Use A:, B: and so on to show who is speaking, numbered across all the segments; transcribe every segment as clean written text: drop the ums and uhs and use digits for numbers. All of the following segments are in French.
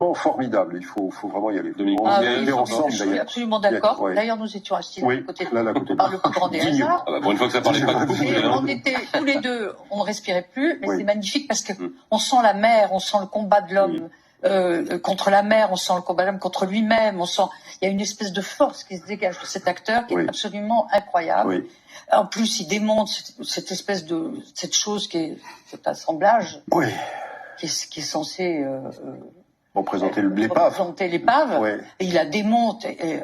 A: vraiment formidable. Il faut vraiment y aller.
B: Dominique,
A: On y
B: oui,
A: allait ensemble,
C: je suis
A: d'ailleurs.
C: absolument d'accord.
A: Ouais.
C: D'ailleurs, nous étions assis
A: Oui,
C: à côté
A: là, à côté de
C: par le plus grand des hasards.
B: Ah bah, pour une fois que ça parlait pas de couple,
C: Et on était tous les deux, on ne respirait plus, mais
A: Oui.
C: c'est magnifique parce que on sent la mer, on sent le combat de l'homme contre la mer, on sent le combat de l'homme contre lui-même, il y a une espèce de force qui se dégage de cet acteur qui est absolument incroyable.
A: Oui.
C: En plus, il démontre cette chose qui est cet assemblage
A: Oui.
C: qui est censé
A: Représenter l'épave. Ouais.
C: et il la démonte et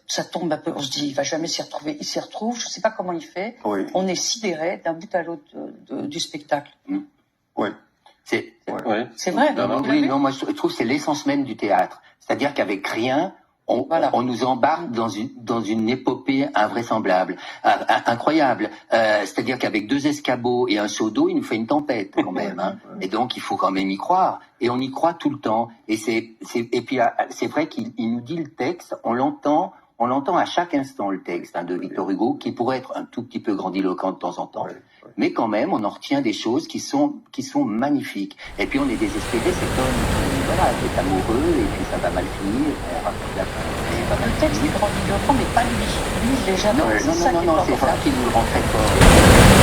C: ça tombe un peu. On se dit, il va jamais s'y retrouver. Il s'y retrouve. Je sais pas comment il fait.
A: Oui.
C: On est sidéré d'un bout à l'autre du spectacle.
A: Oui.
D: C'est
C: vrai.
D: Oui, non, moi je trouve que c'est l'essence même du théâtre. C'est-à-dire qu'avec rien, on nous embarque dans une épopée invraisemblable, incroyable. C'est-à-dire qu'avec 2 escabeaux et un seau d'eau, il nous fait une tempête quand même. Hein. Et donc il faut quand même y croire. Et on y croit tout le temps. Et puis c'est vrai qu'il nous dit le texte, on l'entend à chaque instant le texte de Victor Hugo, qui pourrait être un tout petit peu grandiloquent de temps en temps. Mais quand même, on en retient des choses qui sont magnifiques. Et puis on est désespéré, cet homme qui est amoureux, et puis ça va mal finir, on raconte la fin.
C: Le texte est grandiloquent, mais pas lui. Lui, il l'est jamais.
D: Non, c'est ça qui nous le rend très fort.